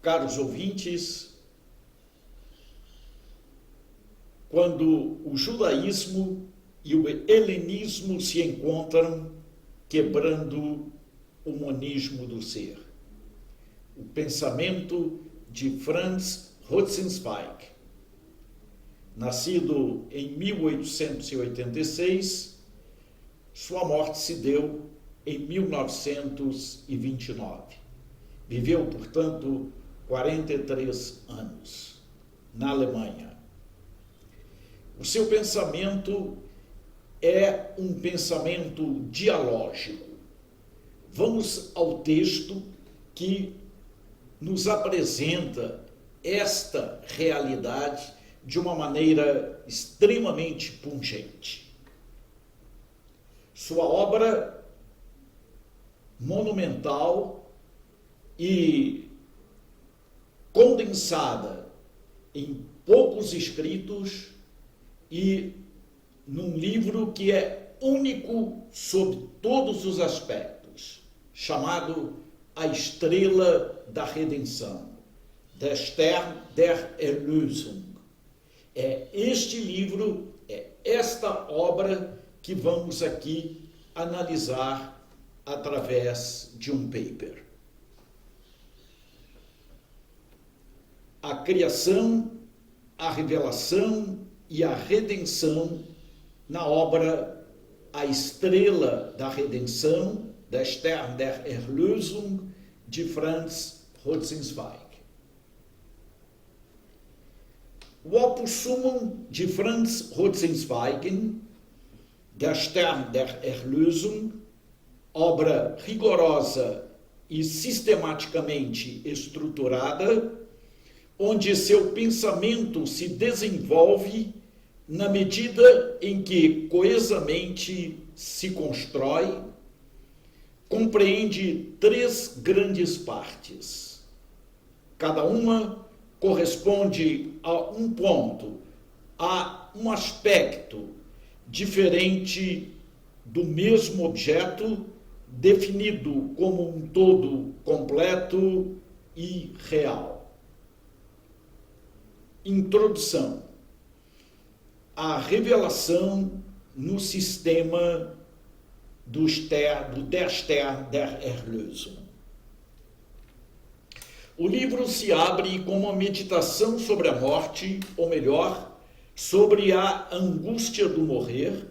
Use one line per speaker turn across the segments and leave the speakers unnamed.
caros ouvintes, quando o judaísmo e o helenismo se encontram, quebrando o monismo do ser. O pensamento de Franz Rosenzweig, nascido em 1886, sua morte se deu em 1929. Viveu, portanto, 43 anos na Alemanha. O seu pensamento é um pensamento dialógico. Vamos ao texto que nos apresenta esta realidade de uma maneira extremamente pungente. Sua obra monumental e condensada em poucos escritos e num livro que é único sob todos os aspectos, chamado A Estrela da Redenção, Der Stern der Erlösung. É este livro, é esta obra que vamos aqui analisar através de um paper. A criação, a revelação e a redenção na obra A Estrela da Redenção, Der Stern der Erlösung, de Franz Rosenzweig. O Opus Summum de Franz Rosenzweig, Der Stern der Erlösung, obra rigorosa e sistematicamente estruturada, onde seu pensamento se desenvolve na medida em que coesamente se constrói, compreende três grandes partes. Cada uma corresponde a um ponto, a um aspecto diferente do mesmo objeto, definido como um todo completo e real. Introdução. A revelação no sistema do Der Stern der Erlösung. O livro se abre com uma meditação sobre a morte, ou melhor, sobre a angústia do morrer,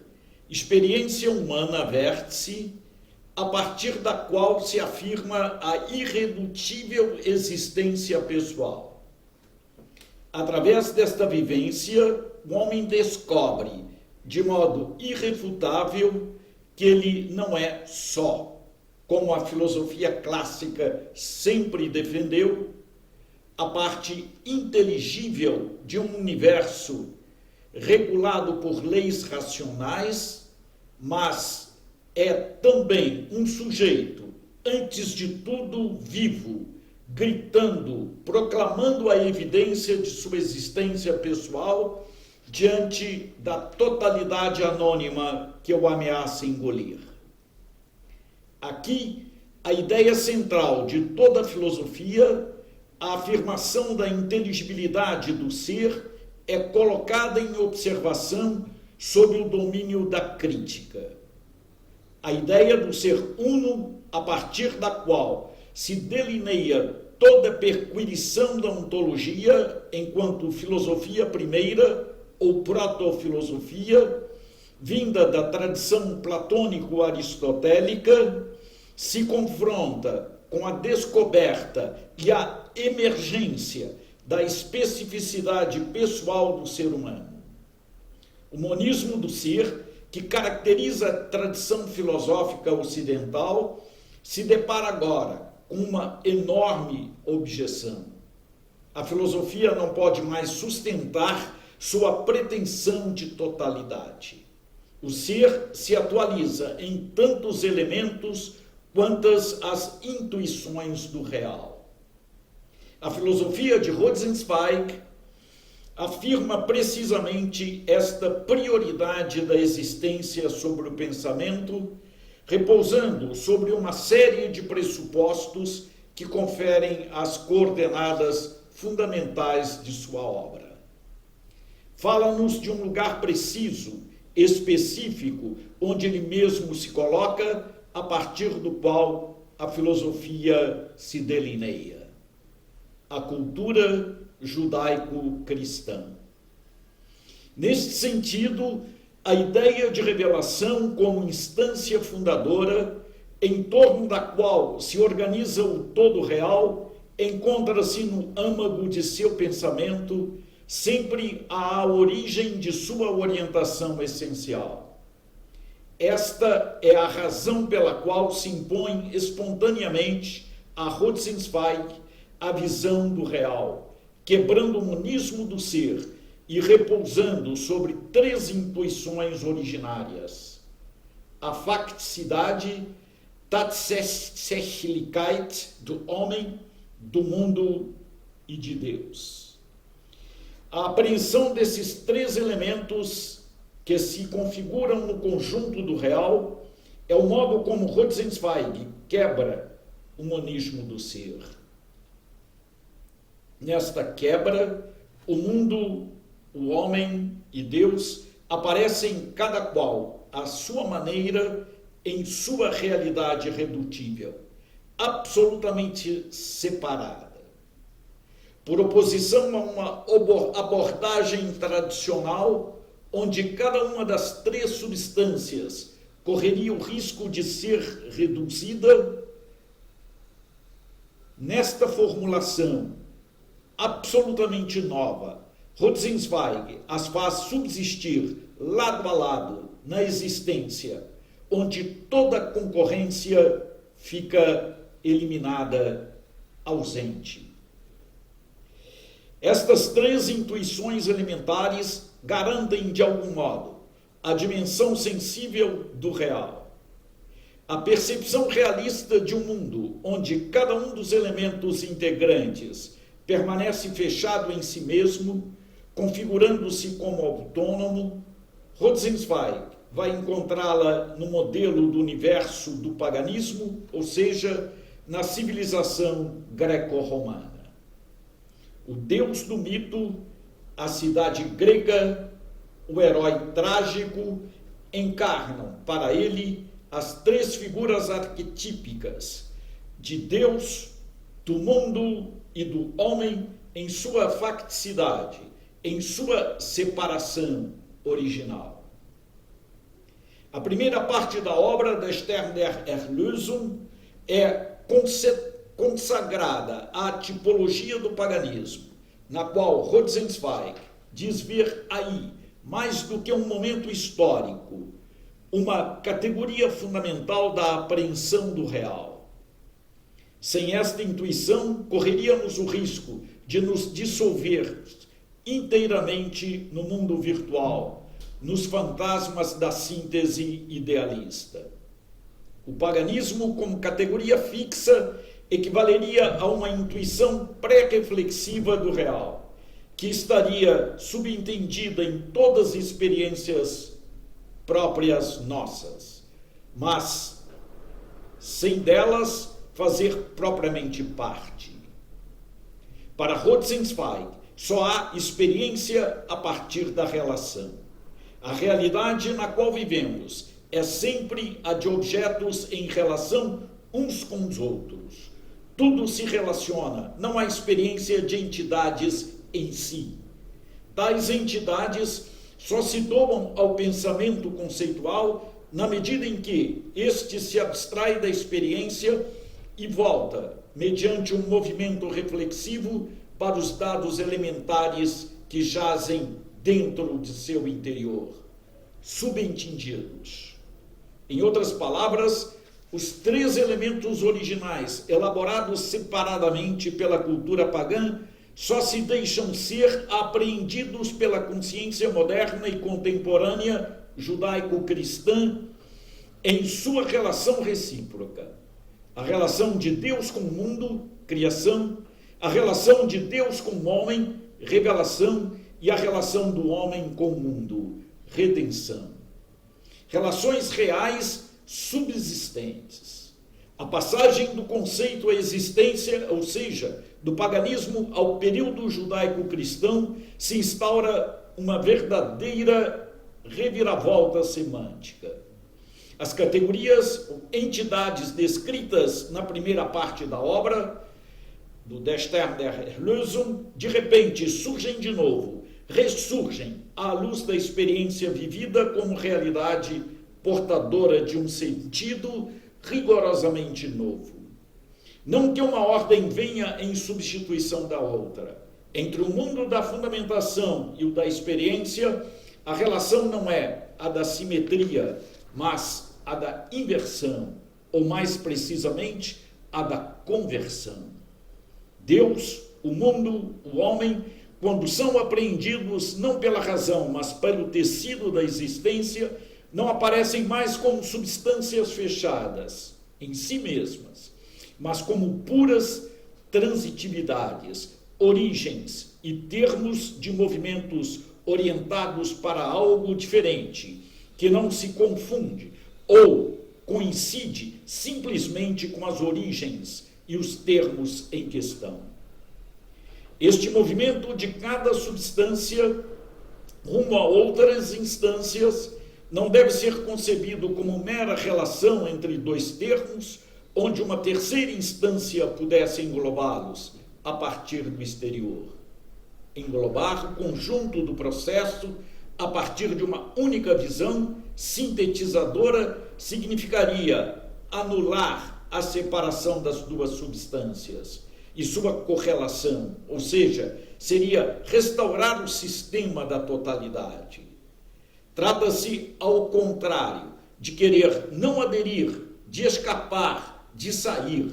experiência humana vértice, a partir da qual se afirma a irredutível existência pessoal. Através desta vivência, o homem descobre, de modo irrefutável, que ele não é só, como a filosofia clássica sempre defendeu, a parte inteligível de um universo regulado por leis racionais, mas é também um sujeito, antes de tudo, vivo, gritando, proclamando a evidência de sua existência pessoal diante da totalidade anônima que o ameaça engolir. Aqui, a ideia central de toda a filosofia, a afirmação da inteligibilidade do ser, é colocada em observação sob o domínio da crítica. A ideia do ser uno, a partir da qual se delineia toda a perquirição da ontologia enquanto filosofia primeira ou proto-filosofia, vinda da tradição platônico-aristotélica, se confronta com a descoberta e a emergência da especificidade pessoal do ser humano. O monismo do ser, que caracteriza a tradição filosófica ocidental, se depara agora com uma enorme objeção. A filosofia não pode mais sustentar sua pretensão de totalidade. O ser se atualiza em tantos elementos quantas as intuições do real. A filosofia de Rosenzweig afirma precisamente esta prioridade da existência sobre o pensamento, repousando sobre uma série de pressupostos que conferem as coordenadas fundamentais de sua obra. Fala-nos de um lugar preciso, específico, onde ele mesmo se coloca, a partir do qual a filosofia se delineia: a cultura judaico-cristã. Neste sentido, a ideia de revelação como instância fundadora, em torno da qual se organiza o todo real, encontra-se no âmago de seu pensamento, sempre à origem de sua orientação essencial. Esta é a razão pela qual se impõe espontaneamente a Rosenzweig a visão do real, quebrando o monismo do ser e repousando sobre 3 intuições originárias: a facticidade, Tatsächlichkeit do homem, do mundo e de Deus. A apreensão desses 3 elementos que se configuram no conjunto do real é o modo como Rosenzweig quebra o monismo do ser. Nesta quebra, o mundo, o homem e Deus aparecem cada qual à sua maneira, em sua realidade redutível, absolutamente separada. Por oposição a uma abordagem tradicional, onde cada uma das 3 substâncias correria o risco de ser reduzida, nesta formulação absolutamente nova, Rosenzweig as faz subsistir lado a lado na existência, onde toda concorrência fica eliminada, ausente. Estas 3 intuições elementares garantem, de algum modo, a dimensão sensível do real. A percepção realista de um mundo onde cada um dos elementos integrantes permanece fechado em si mesmo, configurando-se como autônomo, Rosenzweig vai encontrá-la no modelo do universo do paganismo, ou seja, na civilização greco-romana. O deus do mito, a cidade grega, o herói trágico, encarnam para ele as 3 figuras arquetípicas de Deus, do mundo e do homem em sua facticidade, em sua separação original. A primeira parte da obra da Stern der Erlösung é consagrada à tipologia do paganismo, na qual Rosenzweig diz ver aí, mais do que um momento histórico, uma categoria fundamental da apreensão do real. Sem esta intuição, correríamos o risco de nos dissolver inteiramente no mundo virtual, nos fantasmas da síntese idealista. O paganismo, como categoria fixa, equivaleria a uma intuição pré-reflexiva do real, que estaria subentendida em todas as experiências próprias nossas, mas sem delas fazer propriamente parte. Para Rosenzweig, só há experiência a partir da relação. A realidade na qual vivemos é sempre a de objetos em relação uns com os outros. Tudo se relaciona, não há experiência de entidades em si. Tais entidades só se domam ao pensamento conceitual na medida em que este se abstrai da experiência e volta, mediante um movimento reflexivo, para os dados elementares que jazem dentro de seu interior, subentendidos. Em outras palavras, os 3 elementos originais, elaborados separadamente pela cultura pagã, só se deixam ser apreendidos pela consciência moderna e contemporânea judaico-cristã em sua relação recíproca. A relação de Deus com o mundo, criação, a relação de Deus com o homem, revelação, e a relação do homem com o mundo, redenção. Relações reais subsistentes. A passagem do conceito à existência, ou seja, do paganismo ao período judaico-cristão, se instaura uma verdadeira reviravolta semântica. As categorias, entidades descritas na primeira parte da obra, do Der Stern der Erlösung, de repente surgem de novo, ressurgem à luz da experiência vivida como realidade portadora de um sentido rigorosamente novo. Não que uma ordem venha em substituição da outra. Entre o mundo da fundamentação e o da experiência, a relação não é a da simetria, mas a da inversão, ou mais precisamente, a da conversão. Deus, o mundo, o homem, quando são apreendidos não pela razão, mas pelo tecido da existência, não aparecem mais como substâncias fechadas em si mesmas, mas como puras transitividades, origens e termos de movimentos orientados para algo diferente, que não se confunde ou coincide simplesmente com as origens e os termos em questão. Este movimento de cada substância rumo a outras instâncias não deve ser concebido como mera relação entre dois termos, onde uma terceira instância pudesse englobá-los a partir do exterior. Englobar o conjunto do processo a partir de uma única visão sintetizadora significaria anular a separação das duas substâncias e sua correlação, ou seja, seria restaurar o sistema da totalidade. Trata-se, ao contrário, de querer não aderir, de escapar, de sair.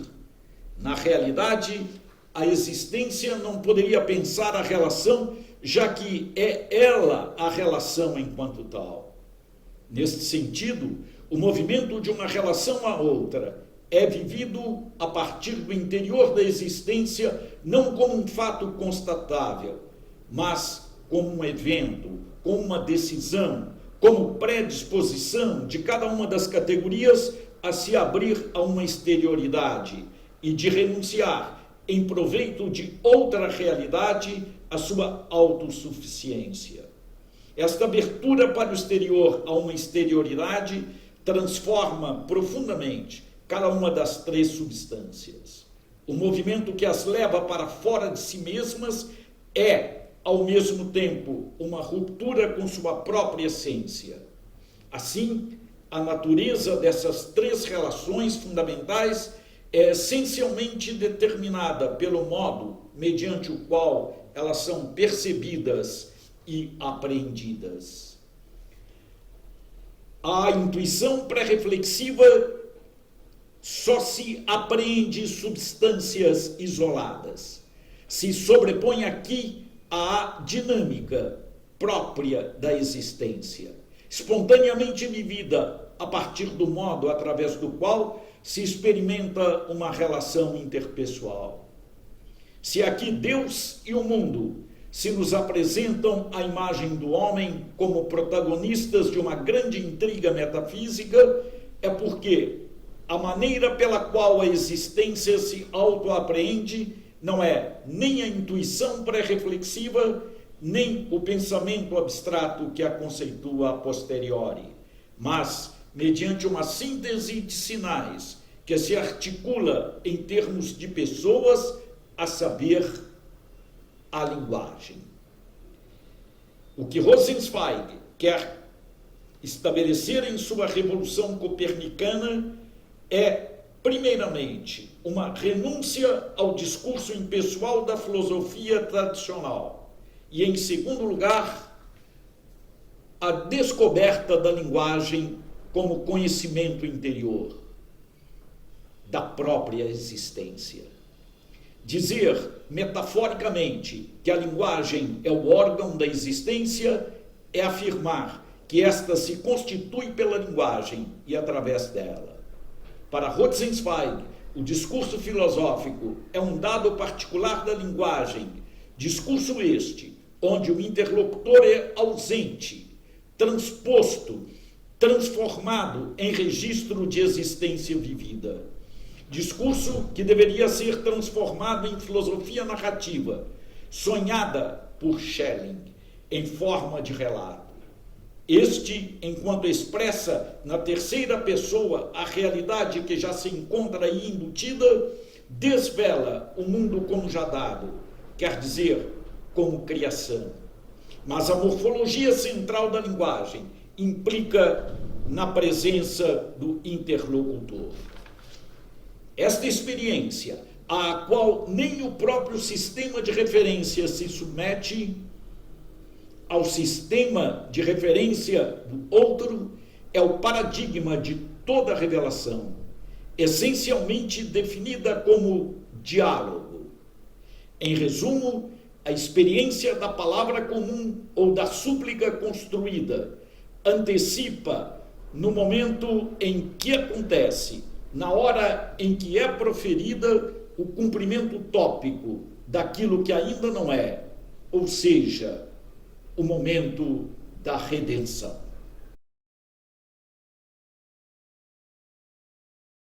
Na realidade, a existência não poderia pensar a relação, já que é ela a relação enquanto tal. Neste sentido, o movimento de uma relação a outra é vivido a partir do interior da existência, não como um fato constatável, mas como um evento, como uma decisão, como predisposição de cada uma das categorias a se abrir a uma exterioridade e de renunciar, em proveito de outra realidade, a sua autossuficiência. Esta abertura para o exterior a uma exterioridade transforma profundamente cada uma das três substâncias. O movimento que as leva para fora de si mesmas é, ao mesmo tempo, uma ruptura com sua própria essência. Assim, a natureza dessas três relações fundamentais é essencialmente determinada pelo modo mediante o qual elas são percebidas e apreendidas. A intuição pré-reflexiva só se apreende substâncias isoladas. Se sobrepõe aqui à dinâmica própria da existência, espontaneamente vivida a partir do modo através do qual se experimenta uma relação interpessoal. Se aqui Deus e o mundo se nos apresentam a imagem do homem como protagonistas de uma grande intriga metafísica, é porque a maneira pela qual a existência se autoapreende não é nem a intuição pré-reflexiva, nem o pensamento abstrato que a conceitua a posteriori, mas mediante uma síntese de sinais que se articula em termos de pessoas, a saber, a linguagem. O que Rosenzweig quer estabelecer em sua revolução copernicana é, primeiramente, uma renúncia ao discurso impessoal da filosofia tradicional e, em segundo lugar, a descoberta da linguagem como conhecimento interior da própria existência. Dizer, metaforicamente, que a linguagem é o órgão da existência é afirmar que esta se constitui pela linguagem e através dela. Para Rosenzweig, o discurso filosófico é um dado particular da linguagem, discurso este, onde o interlocutor é ausente, transposto, transformado em registro de existência vivida. discurso que deveria ser transformado em filosofia narrativa, sonhada por Schelling, em forma de relato. Este, enquanto expressa na terceira pessoa a realidade que já se encontra aí embutida, desvela o mundo como já dado, quer dizer, como criação. Mas a morfologia central da linguagem implica na presença do interlocutor. Esta experiência, à qual nem o próprio sistema de referência se submete, ao sistema de referência do outro, é o paradigma de toda revelação, essencialmente definida como diálogo. Em resumo, a experiência da palavra comum ou da súplica construída antecipa, no momento em que acontece, na hora em que é proferida, o cumprimento tópico daquilo que ainda não é, ou seja, o momento da redenção.